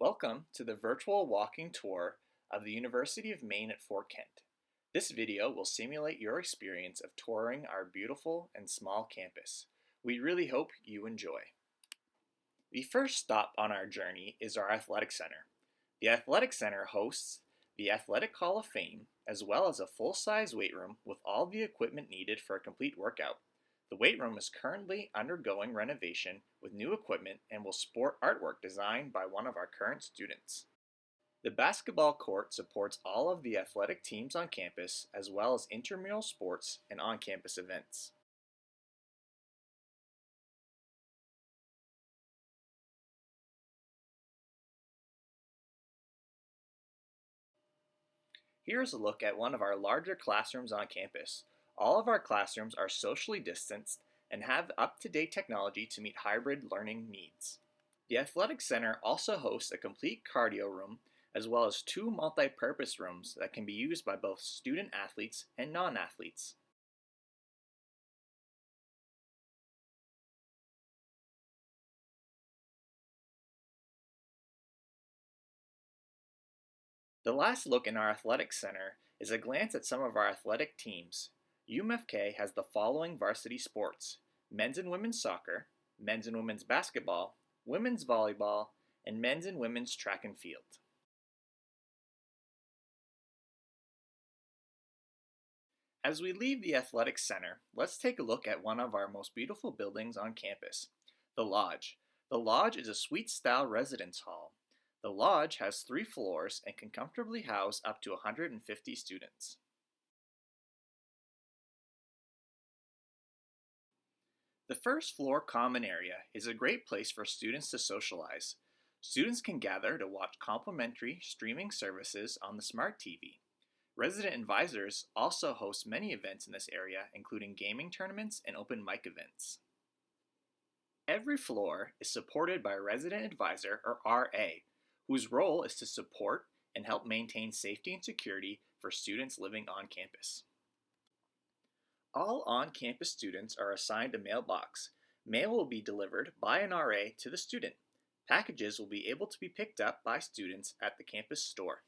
Welcome to the virtual walking tour of the University of Maine at Fort Kent. This video will simulate your experience of touring our beautiful and small campus. We really hope you enjoy. The first stop on our journey is our Athletic Center. The Athletic Center hosts the Athletic Hall of Fame, as well as a full-size weight room with all the equipment needed for a complete workout. The weight room is currently undergoing renovation with new equipment and will sport artwork designed by one of our current students. The basketball court supports all of the athletic teams on campus, as well as intramural sports and on-campus events. Here's a look at one of our larger classrooms on campus. All of our classrooms are socially distanced and have up-to-date technology to meet hybrid learning needs. The Athletic Center also hosts a complete cardio room as well as two multi-purpose rooms that can be used by both student athletes and non-athletes. The last look in our Athletic Center is a glance at some of our athletic teams. UMFK has the following varsity sports: men's and women's soccer, men's and women's basketball, women's volleyball, and men's and women's track and field. As we leave the Athletic Center, let's take a look at one of our most beautiful buildings on campus, the Lodge. The Lodge is a suite-style residence hall. The Lodge has 3 floors and can comfortably house up to 150 students. The first floor common area is a great place for students to socialize. Students can gather to watch complimentary streaming services on the Smart TV. Resident advisors also host many events in this area, including gaming tournaments and open mic events. Every floor is supported by a resident advisor, or RA, whose role is to support and help maintain safety and security for students living on campus. All on-campus students are assigned a mailbox. Mail will be delivered by an RA to the student. Packages will be able to be picked up by students at the campus store.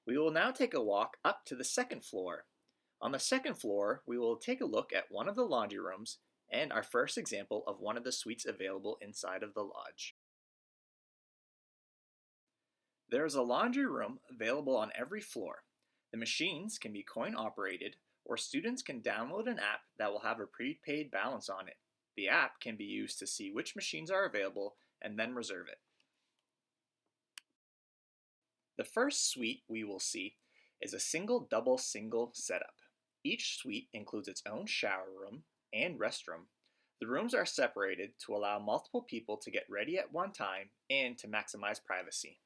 We will now take a walk up to the second floor. On the second floor, we will take a look at one of the laundry rooms and our first example of one of the suites available inside of the Lodge. There is a laundry room available on every floor. The machines can be coin operated, or students can download an app that will have a prepaid balance on it. The app can be used to see which machines are available and then reserve it. The first suite we will see is a single-double-single setup. Each suite includes its own shower room and restroom. The rooms are separated to allow multiple people to get ready at one time and to maximize privacy.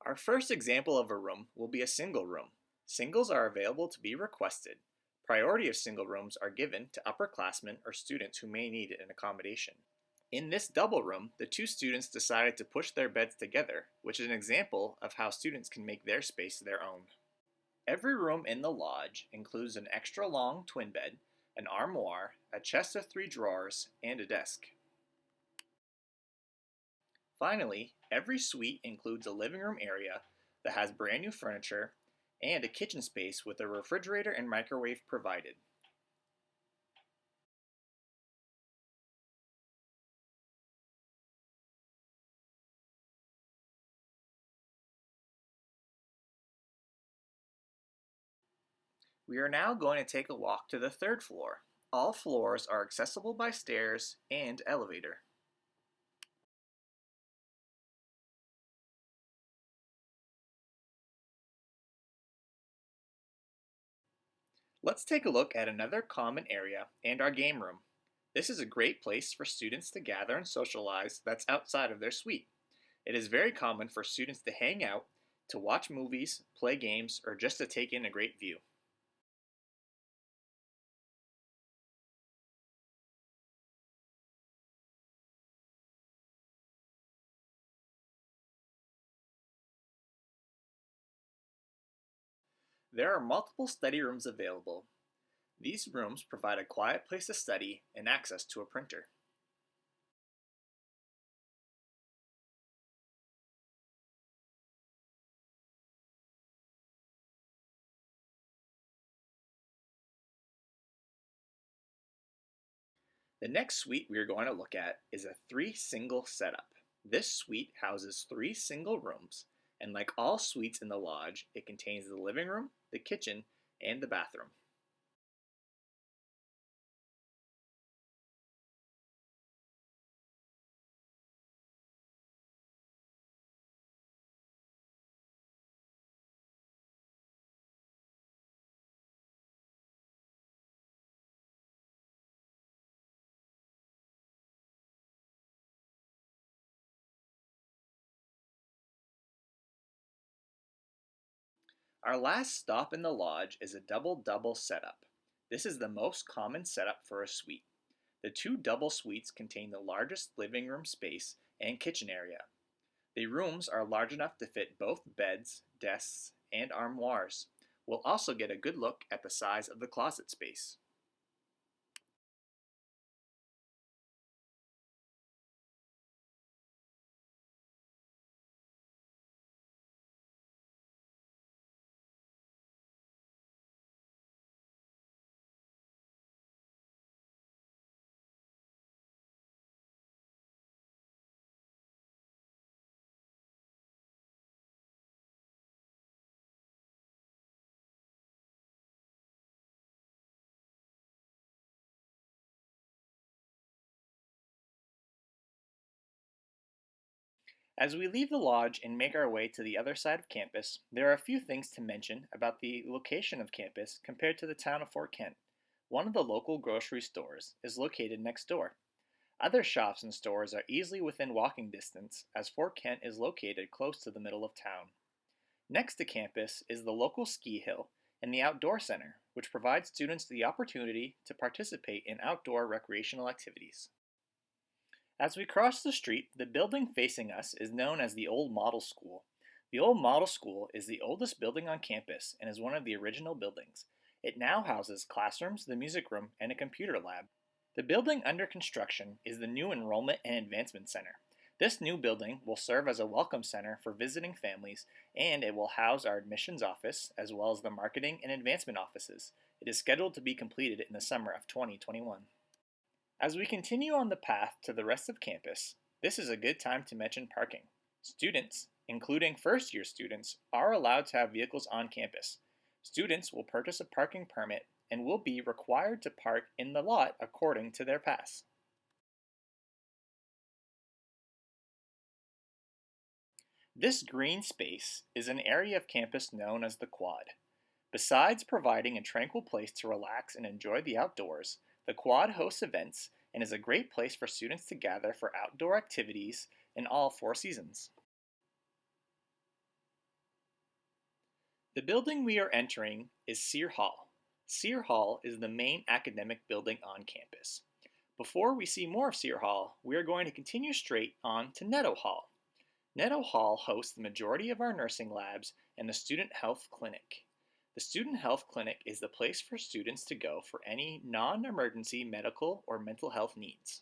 Our first example of a room will be a single room. Singles are available to be requested. Priority of single rooms are given to upperclassmen or students who may need an accommodation. In this double room, the two students decided to push their beds together, which is an example of how students can make their space their own. Every room in the Lodge includes an extra long twin bed, an armoire, a chest of 3 drawers, and a desk. Finally, every suite includes a living room area that has brand new furniture and a kitchen space with a refrigerator and microwave provided. We are now going to take a walk to the third floor. All floors are accessible by stairs and elevator. Let's take a look at another common area and our game room. This is a great place for students to gather and socialize that's outside of their suite. It is very common for students to hang out, to watch movies, play games, or just to take in a great view. There are multiple study rooms available. These rooms provide a quiet place to study and access to a printer. The next suite we are going to look at is a three-single setup. This suite houses three single rooms, and like all suites in the lodge, it contains the living room, the kitchen, and the bathroom. Our last stop in the lodge is a double-double setup. This is the most common setup for a suite. The two double suites contain the largest living room space and kitchen area. The rooms are large enough to fit both beds, desks, and armoires. We'll also get a good look at the size of the closet space. As we leave the lodge and make our way to the other side of campus, there are a few things to mention about the location of campus compared to the town of Fort Kent. One of the local grocery stores is located next door. Other shops and stores are easily within walking distance, as Fort Kent is located close to the middle of town. Next to campus is the local ski hill and the outdoor center, which provides students the opportunity to participate in outdoor recreational activities. As we cross the street, the building facing us is known as the Old Model School. The Old Model School is the oldest building on campus and is one of the original buildings. It now houses classrooms, the music room, and a computer lab. The building under construction is the new Enrollment and Advancement Center. This new building will serve as a welcome center for visiting families, and it will house our admissions office as well as the marketing and advancement offices. It is scheduled to be completed in the summer of 2021. As we continue on the path to the rest of campus, this is a good time to mention parking. Students, including first-year students, are allowed to have vehicles on campus. Students will purchase a parking permit and will be required to park in the lot according to their pass. This green space is an area of campus known as the Quad. Besides providing a tranquil place to relax and enjoy the outdoors, the Quad hosts events and is a great place for students to gather for outdoor activities in all four seasons. The building we are entering is Sear Hall. Sear Hall is the main academic building on campus. Before we see more of Sear Hall, we are going to continue straight on to Netto Hall. Netto Hall hosts the majority of our nursing labs and the Student Health Clinic. The Student Health Clinic is the place for students to go for any non-emergency medical or mental health needs.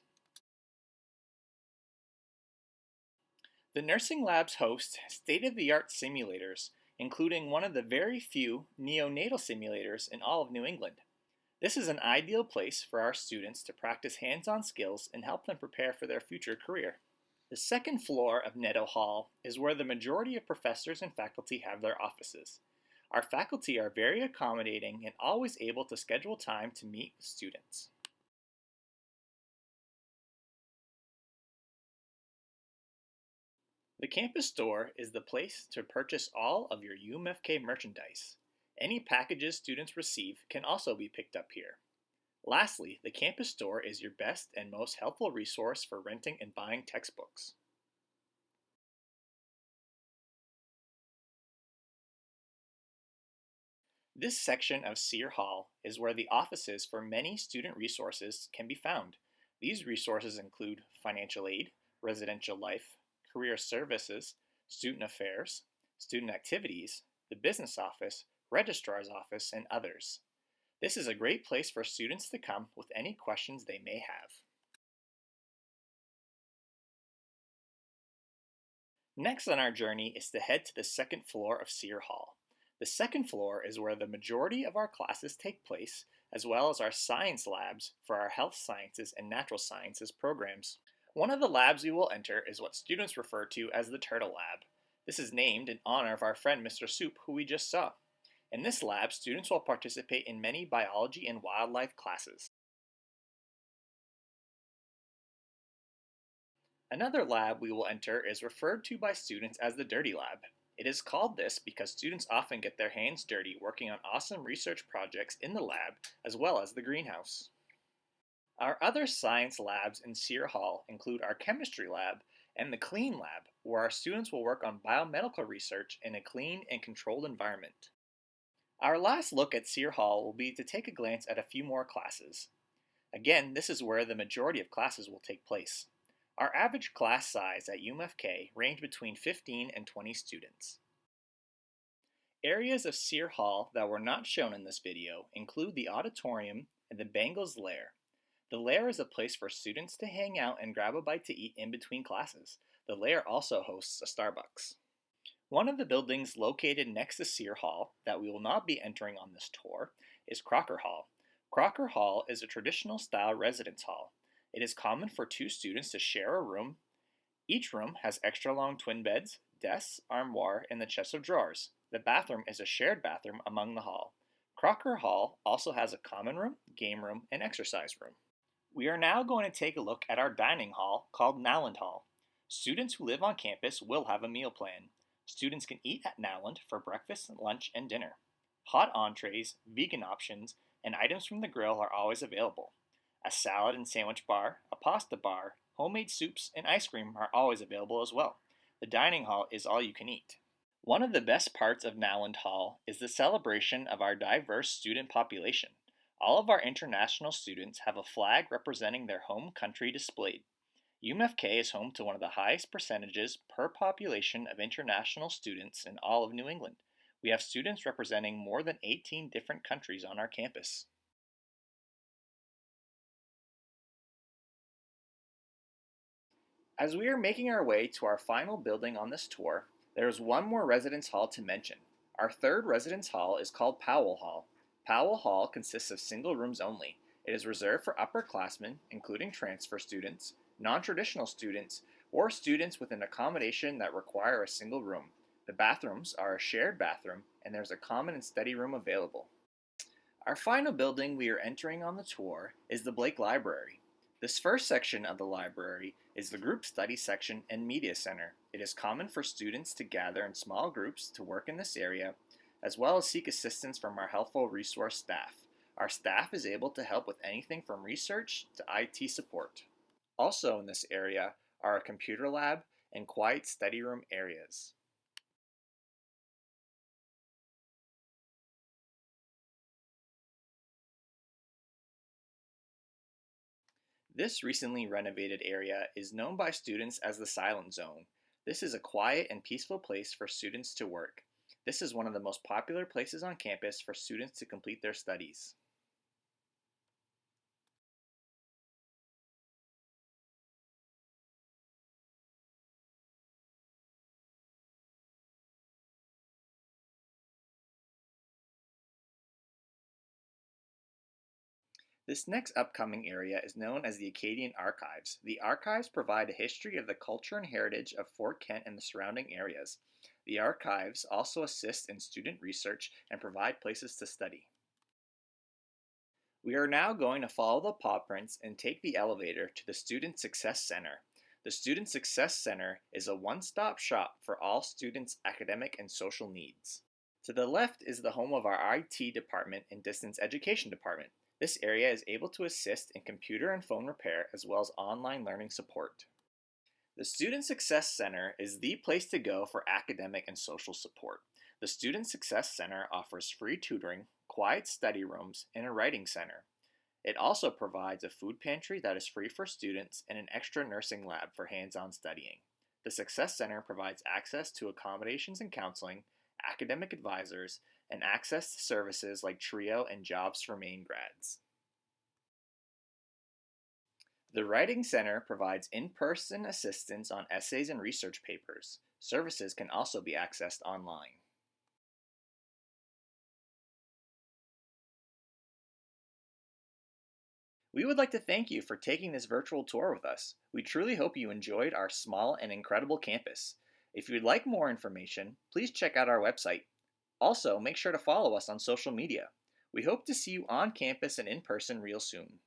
The nursing labs host state-of-the-art simulators, including one of the very few neonatal simulators in all of New England. This is an ideal place for our students to practice hands-on skills and help them prepare for their future career. The second floor of Netto Hall is where the majority of professors and faculty have their offices. Our faculty are very accommodating and always able to schedule time to meet with students. The campus store is the place to purchase all of your UMFK merchandise. Any packages students receive can also be picked up here. Lastly, the campus store is your best and most helpful resource for renting and buying textbooks. This section of Sear Hall is where the offices for many student resources can be found. These resources include financial aid, residential life, career services, student affairs, student activities, the business office, registrar's office, and others. This is a great place for students to come with any questions they may have. Next on our journey is to head to the second floor of Sear Hall. The second floor is where the majority of our classes take place, as well as our science labs for our health sciences and natural sciences programs. One of the labs we will enter is what students refer to as the Turtle Lab. This is named in honor of our friend Mr. Soup, who we just saw. In this lab, students will participate in many biology and wildlife classes. Another lab we will enter is referred to by students as the Dirty Lab. It is called this because students often get their hands dirty working on awesome research projects in the lab as well as the greenhouse. Our other science labs in Sear Hall include our chemistry lab and the clean lab, where our students will work on biomedical research in a clean and controlled environment. Our last look at Sear Hall will be to take a glance at a few more classes. Again, this is where the majority of classes will take place. Our average class size at UMFK range between 15 and 20 students. Areas of Sear Hall that were not shown in this video include the auditorium and the Bengals lair. The lair is a place for students to hang out and grab a bite to eat in between classes. The lair also hosts a Starbucks. One of the buildings located next to Sear Hall that we will not be entering on this tour is Crocker Hall. Crocker Hall is a traditional style residence hall. It is common for two students to share a room. Each room has extra long twin beds, desks, armoire, and the chest of drawers. The bathroom is a shared bathroom among the hall. Crocker Hall also has a common room, game room, and exercise room. We are now going to take a look at our dining hall called Nowland Hall. Students who live on campus will have a meal plan. Students can eat at Nowland for breakfast, lunch, and dinner. Hot entrees, vegan options, and items from the grill are always available. A salad and sandwich bar, a pasta bar, homemade soups, and ice cream are always available as well. The dining hall is all you can eat. One of the best parts of Nowland Hall is the celebration of our diverse student population. All of our international students have a flag representing their home country displayed. UMFK is home to one of the highest percentages per population of international students in all of New England. We have students representing more than 18 different countries on our campus. As we are making our way to our final building on this tour, there is one more residence hall to mention. Our third residence hall is called Powell Hall. Powell Hall consists of single rooms only. It is reserved for upperclassmen, including transfer students, non-traditional students, or students with an accommodation that require a single room. The bathrooms are a shared bathroom, and there's a common and study room available. Our final building we are entering on the tour is the Blake Library. This first section of the library is the Group Study section and Media Center. It is common for students to gather in small groups to work in this area, as well as seek assistance from our helpful resource staff. Our staff is able to help with anything from research to IT support. Also in this area are a computer lab and quiet study room areas. This recently renovated area is known by students as the Silent Zone. This is a quiet and peaceful place for students to work. This is one of the most popular places on campus for students to complete their studies. This next upcoming area is known as the Acadian Archives. The archives provide a history of the culture and heritage of Fort Kent and the surrounding areas. The archives also assist in student research and provide places to study. We are now going to follow the paw prints and take the elevator to the Student Success Center. The Student Success Center is a one-stop shop for all students' academic and social needs. To the left is the home of our IT department and distance education department. This area is able to assist in computer and phone repair as well as online learning support. The Student Success Center is the place to go for academic and social support. The Student Success Center offers free tutoring, quiet study rooms, and a writing center. It also provides a food pantry that is free for students and an extra nursing lab for hands-on studying. The Success Center provides access to accommodations and counseling, academic advisors, and access to services like TRIO and Jobs for Maine grads. The Writing Center provides in-person assistance on essays and research papers. Services can also be accessed online. We would like to thank you for taking this virtual tour with us. We truly hope you enjoyed our small and incredible campus. If you would like more information, please check out our website. Also, make sure to follow us on social media. We hope to see you on campus and in person real soon.